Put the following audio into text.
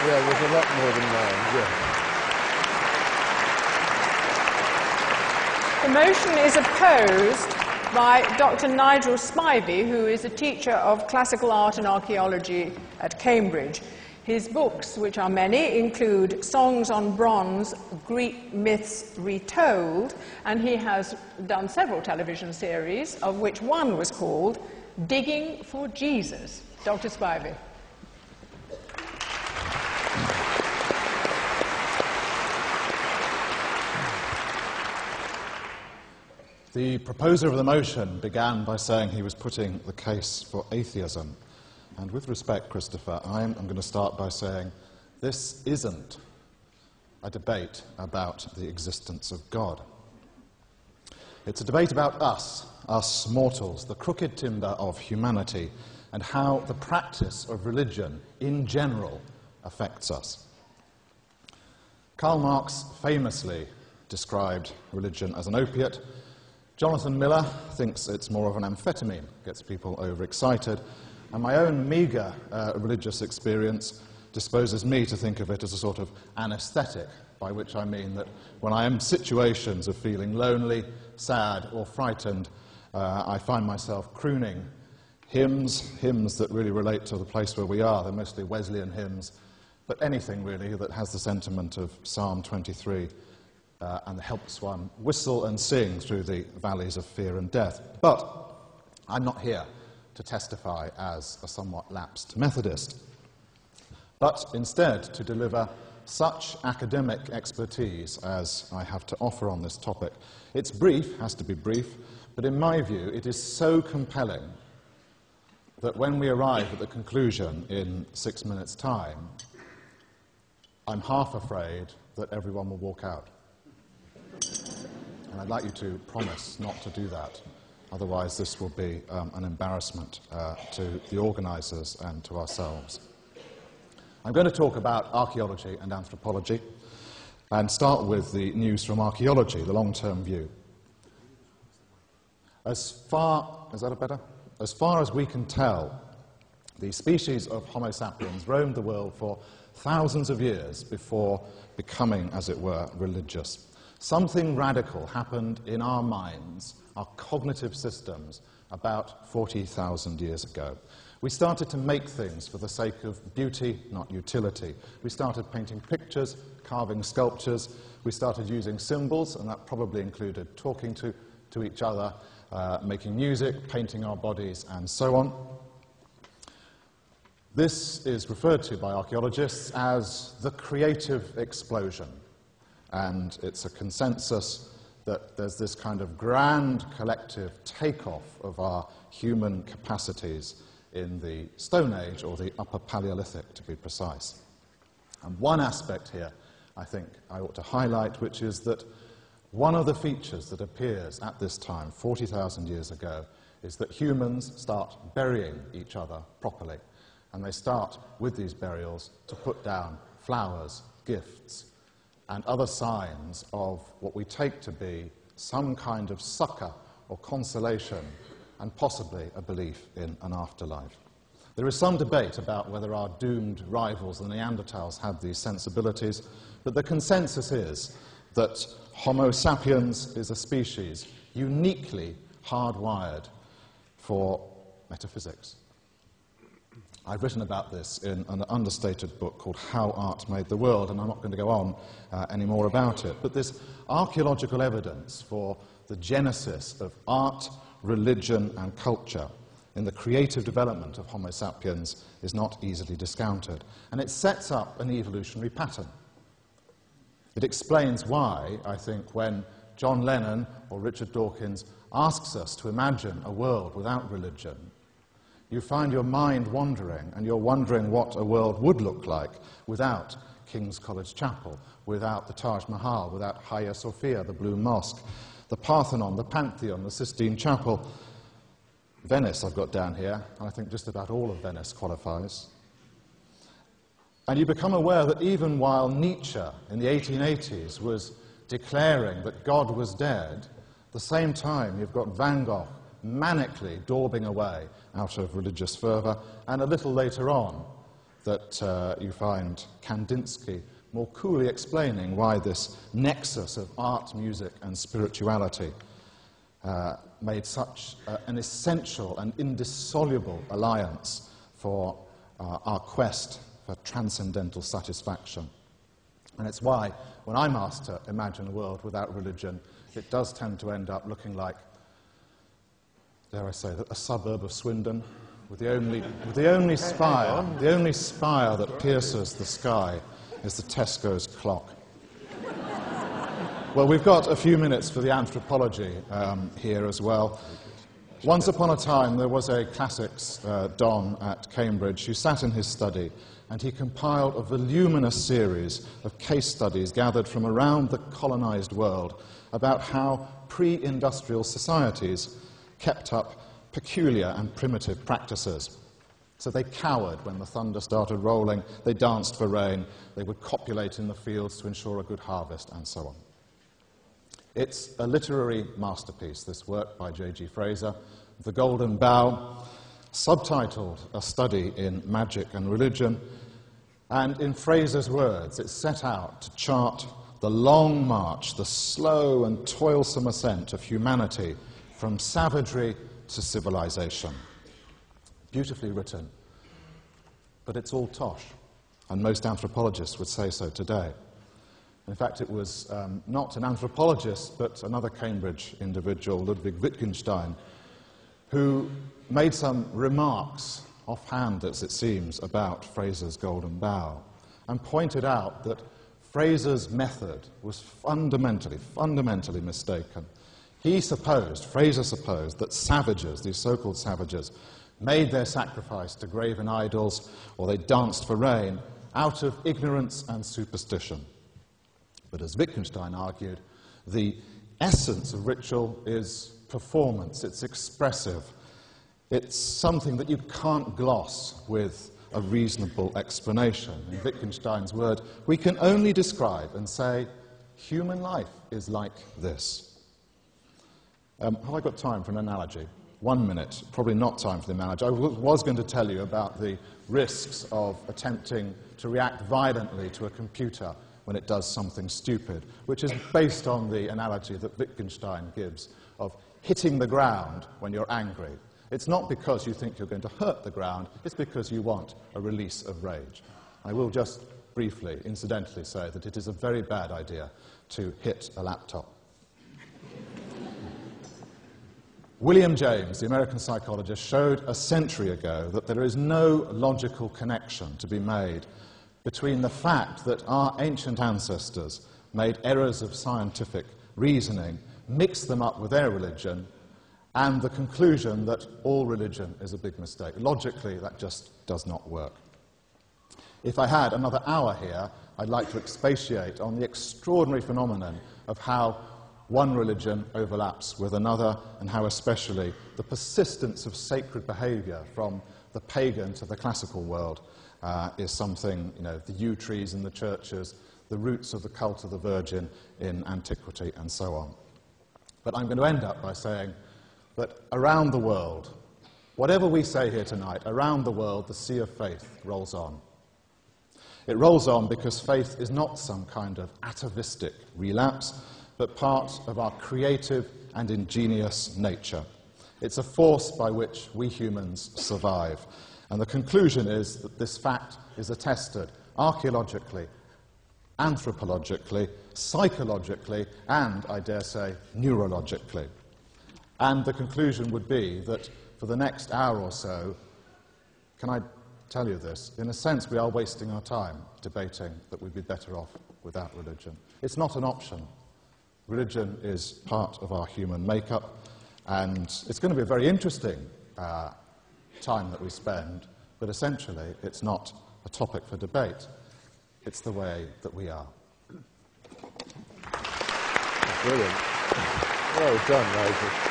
Yeah, there's a lot more than 9, yeah. The motion is opposed by Dr. Nigel Spivey, who is a teacher of classical art and archaeology at Cambridge. His books, which are many, include Songs on Bronze, Greek Myths Retold, and he has done several television series, of which one was called Digging for Jesus. Dr. Spivey. The proposer of the motion began by saying he was putting the case for atheism. And with respect, Christopher, I'm going to start by saying this isn't a debate about the existence of God. It's a debate about us mortals, the crooked timber of humanity, and how the practice of religion in general affects us. Karl Marx famously described religion as an opiate. Jonathan Miller thinks it's more of an amphetamine, gets people overexcited. And my own meagre religious experience disposes me to think of it as a sort of anesthetic, by which I mean that when I am in situations of feeling lonely, sad, or frightened, I find myself crooning hymns that really relate to the place where we are. They're mostly Wesleyan hymns, but anything really that has the sentiment of Psalm 23 and helps one whistle and sing through the valleys of fear and death. But I'm not here to testify as a somewhat lapsed Methodist, but instead to deliver such academic expertise as I have to offer on this topic. It's brief, has to be brief, but in my view it is so compelling that when we arrive at the conclusion in 6 minutes' time, I'm half afraid that everyone will walk out. And I'd like you to promise not to do that. Otherwise, this will be an embarrassment to the organisers and to ourselves. I'm going to talk about archaeology and anthropology and start with the news from archaeology, the long-term view. Is that better? As far as we can tell, the species of Homo sapiens roamed the world for thousands of years before becoming, as it were, religious. Something radical happened in our minds, our cognitive systems, about 40,000 years ago. We started to make things for the sake of beauty, not utility. We started painting pictures, carving sculptures. We started using symbols, and that probably included talking to each other, making music, painting our bodies, and so on. This is referred to by archaeologists as the creative explosion. And it's a consensus that there's this kind of grand collective takeoff of our human capacities in the Stone Age, or the Upper Paleolithic, to be precise. And one aspect here I think I ought to highlight, which is that one of the features that appears at this time, 40,000 years ago, is that humans start burying each other properly. And they start, with these burials, to put down flowers, gifts, and other signs of what we take to be some kind of succor or consolation, and possibly a belief in an afterlife. There is some debate about whether our doomed rivals, the Neanderthals, had these sensibilities, but the consensus is that Homo sapiens is a species uniquely hardwired for metaphysics. I've written about this in an understated book called How Art Made the World, and I'm not going to go on any more about it. But this archaeological evidence for the genesis of art, religion, and culture in the creative development of Homo sapiens is not easily discounted. And it sets up an evolutionary pattern. It explains why, I think, when John Lennon or Richard Dawkins asks us to imagine a world without religion, you find your mind wandering, and you're wondering what a world would look like without King's College Chapel, without the Taj Mahal, without Hagia Sophia, the Blue Mosque, the Parthenon, the Pantheon, the Sistine Chapel. Venice I've got down here, and I think just about all of Venice qualifies. And you become aware that even while Nietzsche in the 1880s was declaring that God was dead, at the same time you've got Van Gogh, manically daubing away out of religious fervour, and a little later on that you find Kandinsky more coolly explaining why this nexus of art, music and spirituality made such an essential and indissoluble alliance for our quest for transcendental satisfaction. And it's why, when I'm asked to imagine a world without religion, it does tend to end up looking like, dare I say, a suburb of Swindon, with the only spire that pierces the sky is the Tesco's clock. Well, we've got a few minutes for the anthropology here as well. Once upon a time, there was a classics don at Cambridge who sat in his study, and he compiled a voluminous series of case studies gathered from around the colonized world about how pre-industrial societies kept up peculiar and primitive practices. So they cowered when the thunder started rolling, they danced for rain, they would copulate in the fields to ensure a good harvest, and so on. It's a literary masterpiece, this work by J.G. Fraser, The Golden Bough, subtitled A Study in Magic and Religion, and in Fraser's words, it set out to chart the long march, the slow and toilsome ascent of humanity from savagery to civilization. Beautifully written, but it's all tosh, and most anthropologists would say so today. In fact, it was not an anthropologist, but another Cambridge individual, Ludwig Wittgenstein, who made some remarks, offhand as it seems, about Fraser's Golden Bough, and pointed out that Fraser's method was fundamentally mistaken. Fraser supposed that savages, these so-called savages, made their sacrifice to graven idols, or they danced for rain, out of ignorance and superstition. But as Wittgenstein argued, the essence of ritual is performance, it's expressive. It's something that you can't gloss with a reasonable explanation. In Wittgenstein's word, we can only describe and say, human life is like this. Have I got time for an analogy? 1 minute, probably not time for the analogy. I was going to tell you about the risks of attempting to react violently to a computer when it does something stupid, which is based on the analogy that Wittgenstein gives of hitting the ground when you're angry. It's not because you think you're going to hurt the ground, it's because you want a release of rage. I will just briefly, incidentally say that it is a very bad idea to hit a laptop. William James, the American psychologist, showed a century ago that there is no logical connection to be made between the fact that our ancient ancestors made errors of scientific reasoning, mixed them up with their religion, and the conclusion that all religion is a big mistake. Logically, that just does not work. If I had another hour here, I'd like to expatiate on the extraordinary phenomenon of how one religion overlaps with another, and how especially the persistence of sacred behavior from the pagan to the classical world is something, the yew trees in the churches, the roots of the cult of the Virgin in antiquity, and so on. But I'm going to end up by saying that around the world, whatever we say here tonight, around the world, the sea of faith rolls on. It rolls on because faith is not some kind of atavistic relapse, but part of our creative and ingenious nature. It's a force by which we humans survive. And the conclusion is that this fact is attested archaeologically, anthropologically, psychologically, and, I dare say, neurologically. And the conclusion would be that for the next hour or so, can I tell you this? In a sense, we are wasting our time debating that we'd be better off without religion. It's not an option. Religion is part of our human makeup, and it's going to be a very interesting time that we spend, but essentially it's not a topic for debate. It's the way that we are. Brilliant. Well done, Rosie.